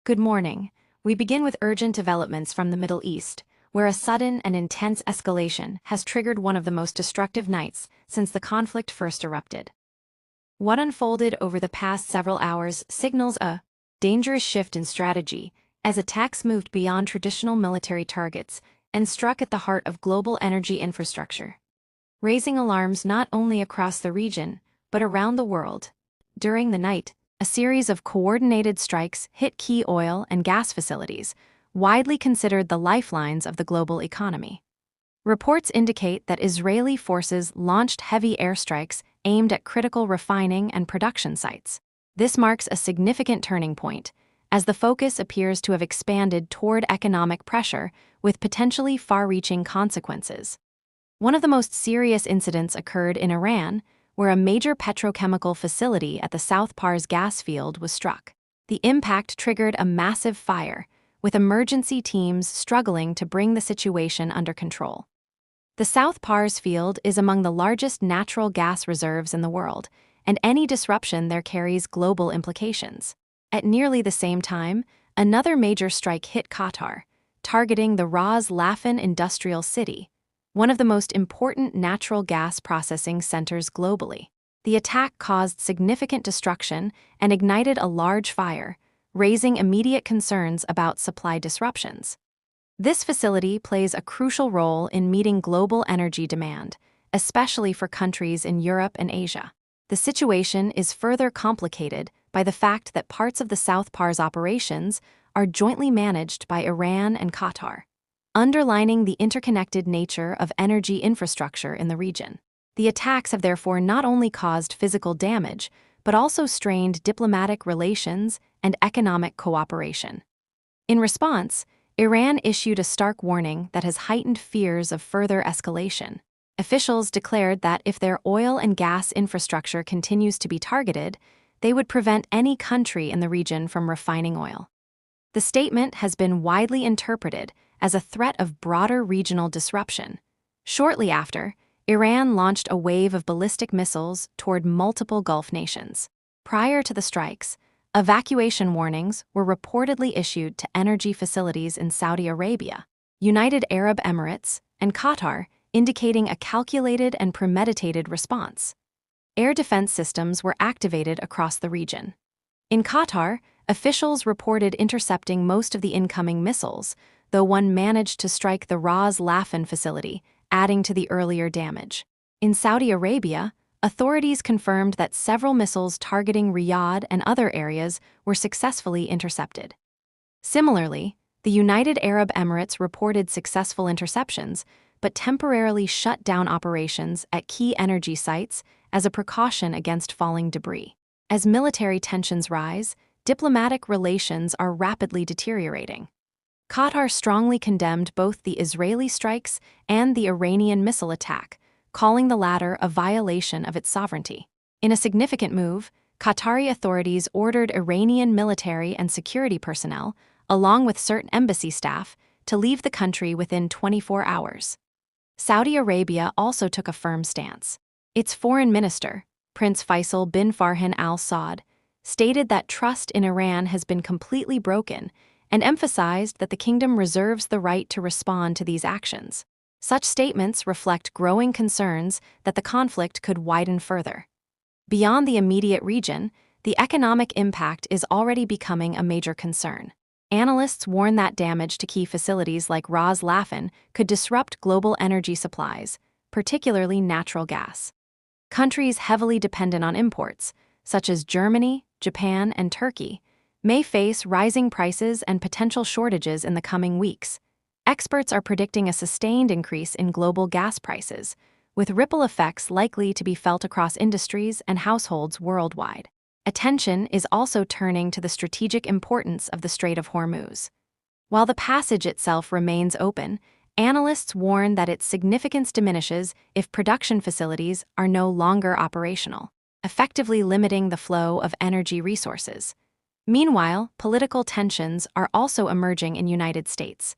Good morning. We begin with urgent developments from the Middle East, where a sudden and intense escalation has triggered one of the most destructive nights since the conflict first erupted. What unfolded over the past several hours signals a dangerous shift in strategy as attacks moved beyond traditional military targets and struck at the heart of global energy infrastructure, raising alarms not only across the region, but around the world. During the night, a series of coordinated strikes hit key oil and gas facilities, widely considered the lifelines of the global economy. Reports indicate that Israeli forces launched heavy airstrikes aimed at critical refining and production sites. This marks a significant turning point, as the focus appears to have expanded toward economic pressure with potentially far-reaching consequences. One of the most serious incidents occurred in Iran, where a major petrochemical facility at the South Pars gas field was struck. The impact triggered a massive fire, with emergency teams struggling to bring the situation under control. The South Pars field is among the largest natural gas reserves in the world, and any disruption there carries global implications. At nearly the same time, another major strike hit Qatar, targeting the Ras Laffan industrial city, one of the most important natural gas processing centers globally. The attack caused significant destruction and ignited a large fire, raising immediate concerns about supply disruptions. This facility plays a crucial role in meeting global energy demand, especially for countries in Europe and Asia. The situation is further complicated by the fact that parts of the South Pars operations are jointly managed by Iran and Qatar, underlining the interconnected nature of energy infrastructure in the region. The attacks have therefore not only caused physical damage, but also strained diplomatic relations and economic cooperation. In response, Iran issued a stark warning that has heightened fears of further escalation. Officials declared that if their oil and gas infrastructure continues to be targeted, they would prevent any country in the region from refining oil. The statement has been widely interpreted as a threat of broader regional disruption. Shortly after, Iran launched a wave of ballistic missiles toward multiple Gulf nations. Prior to the strikes, evacuation warnings were reportedly issued to energy facilities in Saudi Arabia, United Arab Emirates, and Qatar, indicating a calculated and premeditated response. Air defense systems were activated across the region. In Qatar, officials reported intercepting most of the incoming missiles, though one managed to strike the Ras Laffan facility, adding to the earlier damage. In Saudi Arabia, authorities confirmed that several missiles targeting Riyadh and other areas were successfully intercepted. Similarly, the United Arab Emirates reported successful interceptions, but temporarily shut down operations at key energy sites as a precaution against falling debris. As military tensions rise, diplomatic relations are rapidly deteriorating. Qatar strongly condemned both the Israeli strikes and the Iranian missile attack, calling the latter a violation of its sovereignty. In a significant move, Qatari authorities ordered Iranian military and security personnel, along with certain embassy staff, to leave the country within 24 hours. Saudi Arabia also took a firm stance. Its foreign minister, Prince Faisal bin Farhan Al Saud, stated that trust in Iran has been completely broken and emphasized that the kingdom reserves the right to respond to these actions. Such statements reflect growing concerns that the conflict could widen further. Beyond the immediate region, the economic impact is already becoming a major concern. Analysts warn that damage to key facilities like Ras Laffan could disrupt global energy supplies, particularly natural gas. Countries heavily dependent on imports, such as Germany, Japan, and Turkey, may face rising prices and potential shortages in the coming weeks. Experts are predicting a sustained increase in global gas prices, with ripple effects likely to be felt across industries and households worldwide. Attention is also turning to the strategic importance of the Strait of Hormuz. While the passage itself remains open, analysts warn that its significance diminishes if production facilities are no longer operational, effectively limiting the flow of energy resources. Meanwhile, political tensions are also emerging in the United States.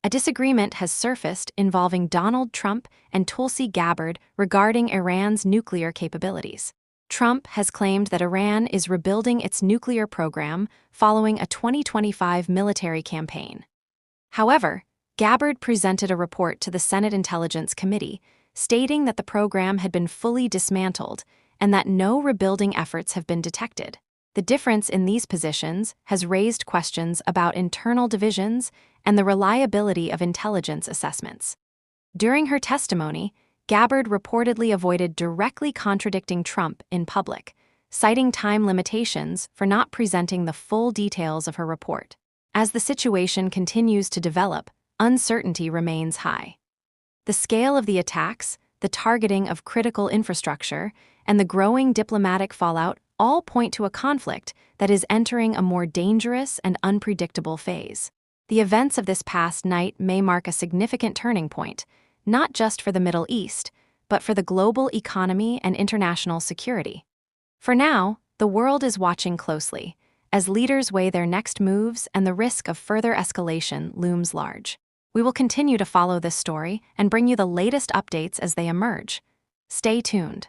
A disagreement has surfaced involving Donald Trump and Tulsi Gabbard regarding Iran's nuclear capabilities. Trump has claimed that Iran is rebuilding its nuclear program following a 2025 military campaign. However, Gabbard presented a report to the Senate Intelligence Committee, stating that the program had been fully dismantled and that no rebuilding efforts have been detected. The difference in these positions has raised questions about internal divisions and the reliability of intelligence assessments. During her testimony, Gabbard reportedly avoided directly contradicting Trump in public, citing time limitations for not presenting the full details of her report. As the situation continues to develop, uncertainty remains high. The scale of the attacks, the targeting of critical infrastructure, and the growing diplomatic fallout all point to a conflict that is entering a more dangerous and unpredictable phase. The events of this past night may mark a significant turning point, not just for the Middle East, but for the global economy and international security. For now, the world is watching closely, as leaders weigh their next moves and the risk of further escalation looms large. We will continue to follow this story and bring you the latest updates as they emerge. Stay tuned.